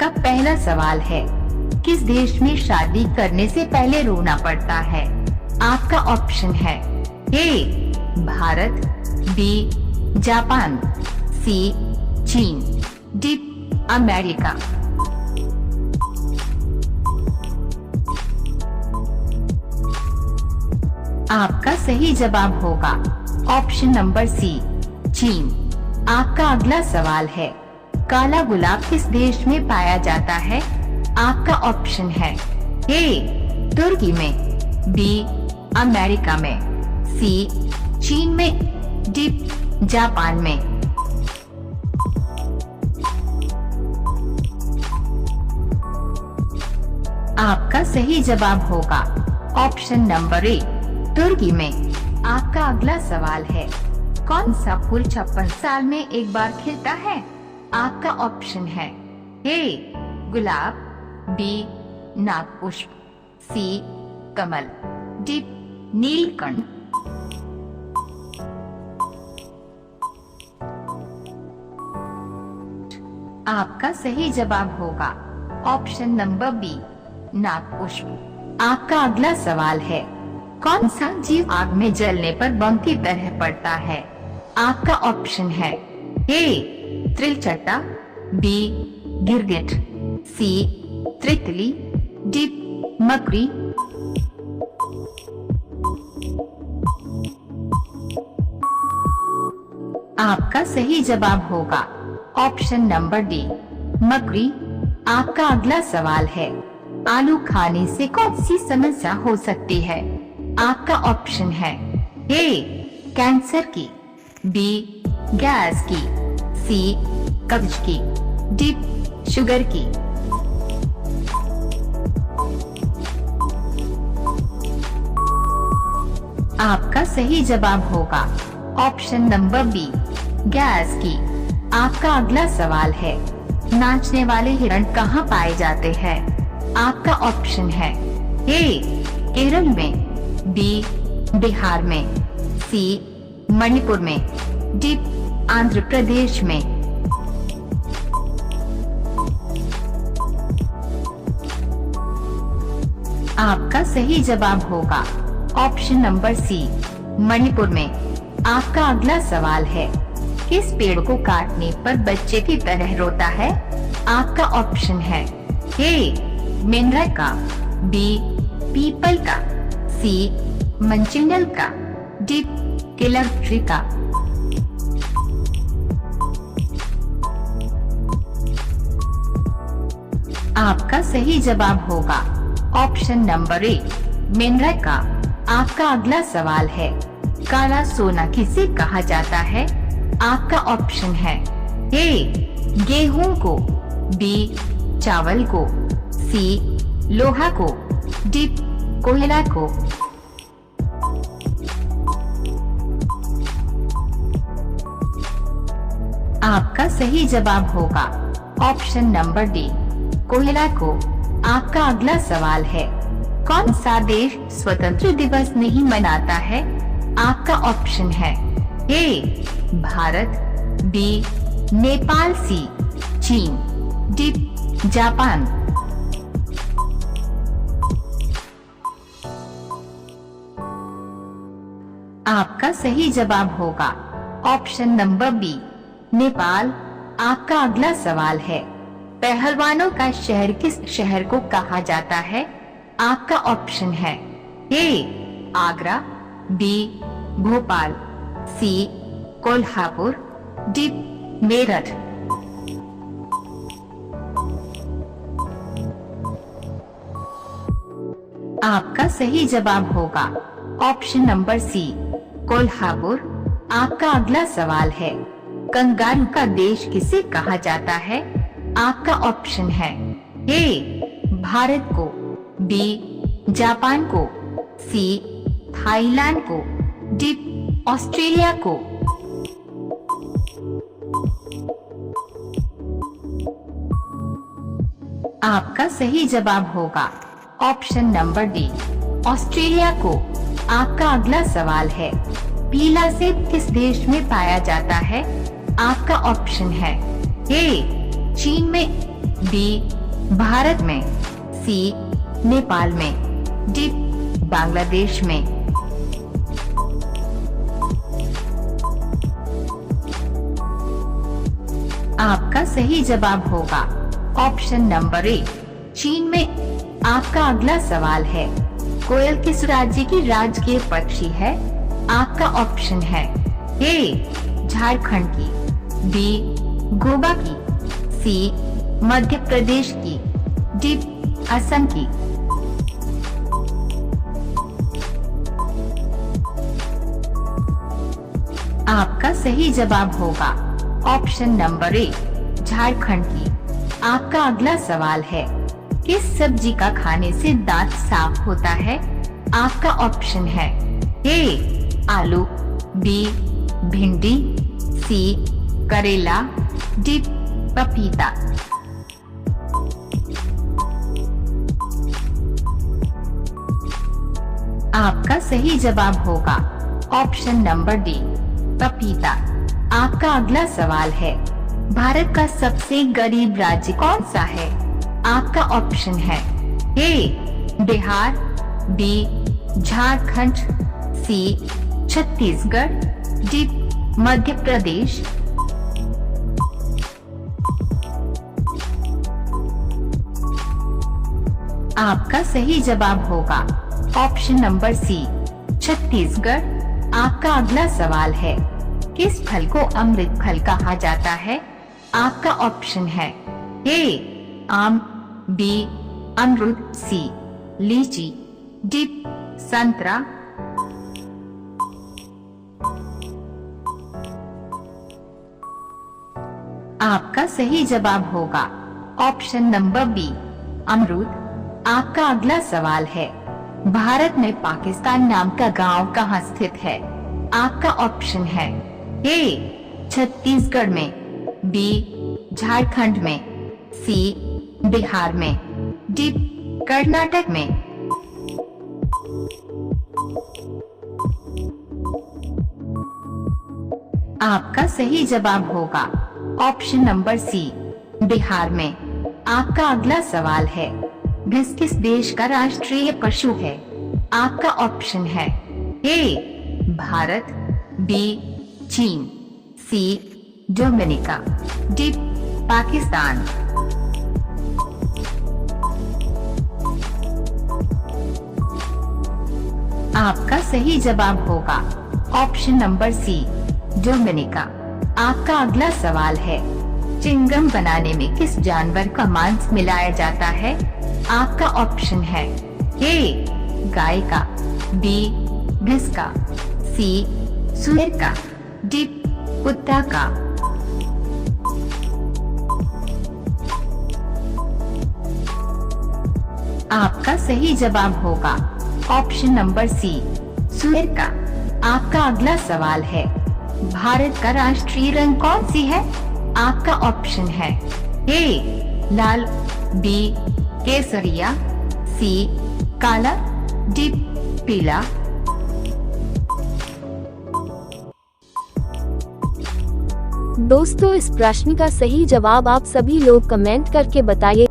आपका पहला सवाल है, किस देश में शादी करने से पहले रोना पड़ता है? आपका ऑप्शन है ए भारत, बी जापान, सी चीन, डी अमेरिका। आपका सही जवाब होगा ऑप्शन नंबर सी चीन। आपका अगला सवाल है, काला गुलाब किस देश में पाया जाता है? आपका ऑप्शन है ए तुर्की में, बी अमेरिका में, सी चीन में, डी जापान में। आपका सही जवाब होगा ऑप्शन नंबर ए तुर्की में। आपका अगला सवाल है, कौन सा फूल 56 साल में एक बार खिलता है? आपका ऑप्शन है ए गुलाब, बी नागपुष्प, सी कमल, डी नीलकंठ। आपका सही जवाब होगा ऑप्शन नंबर बी नागपुष्प। आपका अगला सवाल है, कौन सा जीव आग में जलने पर बम की तरह पड़ता है? आपका ऑप्शन है ए त्रिलचट्टा, बी गिरगिट, सी तितली, डी मकड़ी। आपका सही जवाब होगा ऑप्शन नंबर डी मकड़ी। आपका अगला सवाल है, आलू खाने से कौन सी समस्या हो सकती है? आपका ऑप्शन है ए कैंसर की, बी गैस की, सी कब्ज की, डी शुगर की। आपका सही जवाब होगा ऑप्शन नंबर बी गैस की। आपका अगला सवाल है, नाचने वाले हिरण कहाँ पाए जाते हैं? आपका ऑप्शन है ए केरल में, बी बिहार में, सी मणिपुर में, डी आंध्र प्रदेश में। आपका सही जवाब होगा ऑप्शन नंबर सी मणिपुर में। आपका अगला सवाल है, किस पेड़ को काटने पर बच्चे की तरह रोता है? आपका ऑप्शन है ए मेंढक का, बी पीपल का, सी मंचिंडल का, डी किलर ट्री का। आपका सही जवाब होगा ऑप्शन नंबर ए मेंढक का। आपका अगला सवाल है, काला सोना किसे कहा जाता है? आपका ऑप्शन है ए गेहूं को, बी चावल को, सी लोहा को, डी कोयला को। आपका सही जवाब होगा ऑप्शन नंबर डी कोयला को। आपका अगला सवाल है, कौन सा देश स्वतंत्र दिवस नहीं मनाता है? आपका ऑप्शन है ए भारत, बी नेपाल, सी चीन, डी जापान। आपका सही जवाब होगा ऑप्शन नंबर बी नेपाल। आपका अगला सवाल है, पहलवानों का शहर किस शहर को कहा जाता है? आपका ऑप्शन है ए आगरा, बी भोपाल, सी कोल्हापुर, डी मेरठ। आपका सही जवाब होगा ऑप्शन नंबर सी कोल्हापुर। आपका अगला सवाल है, कंगारू का देश किसे कहा जाता है? आपका ऑप्शन है ए भारत को, बी जापान को, सी थाईलैंड को, डी ऑस्ट्रेलिया को। आपका सही जवाब होगा ऑप्शन नंबर डी ऑस्ट्रेलिया को। आपका अगला सवाल है, पीला सेब किस देश में पाया जाता है? आपका ऑप्शन है ए चीन में, बी भारत में, सी नेपाल में, डी बांग्लादेश में। आपका सही जवाब होगा ऑप्शन नंबर ए चीन में। आपका अगला सवाल है, कोयल किस राज्य की राजकीय पक्षी है? आपका ऑप्शन है ए झारखंड की, बी गोवा की, सी मध्य प्रदेश की, डी असम की। आपका सही जवाब होगा ऑप्शन नंबर ए झारखंड की। आपका अगला सवाल है, किस सब्जी का खाने से दांत साफ होता है? आपका ऑप्शन है ए आलू, बी भिंडी, सी करेला, डी पपीता। आपका सही जवाब होगा ऑप्शन नंबर डी पपीता। आपका अगला सवाल है, भारत का सबसे गरीब राज्य कौन सा है? आपका ऑप्शन है ए बिहार, बी झारखंड, सी छत्तीसगढ़, डी मध्य प्रदेश। आपका सही जवाब होगा ऑप्शन नंबर सी छत्तीसगढ़। आपका अगला सवाल है, किस फल को अमृत फल कहा जाता है? आपका ऑप्शन है ए आम, बी अमरूद, सी लीची, डी संतरा। आपका सही जवाब होगा ऑप्शन नंबर बी अमरूद। आपका अगला सवाल है, भारत में पाकिस्तान नाम का गांव कहाँ स्थित है? आपका ऑप्शन है ए छत्तीसगढ़ में, बी झारखंड में, सी बिहार में, डी कर्नाटक में। आपका सही जवाब होगा ऑप्शन नंबर सी बिहार में। आपका अगला सवाल है, भैंस किस देश का राष्ट्रीय पशु है? आपका ऑप्शन है ए भारत, बी चीन, सी डोमिनिका, डी पाकिस्तान। आपका सही जवाब होगा ऑप्शन नंबर सी डोमिनिका। आपका अगला सवाल है, चिंगम बनाने में किस जानवर का मांस मिलाया जाता है? आपका ऑप्शन है ए गाय का, बी भैंस का, सी सुअर का, डी कुत्ता का। आपका सही जवाब होगा ऑप्शन नंबर सी सुअर का। आपका अगला सवाल है, भारत का राष्ट्रीय रंग कौन सी है? आपका ऑप्शन है ए लाल, बी केसरिया, सी काला, डी पीला। दोस्तों, इस प्रश्न का सही जवाब आप सभी लोग कमेंट करके बताइए।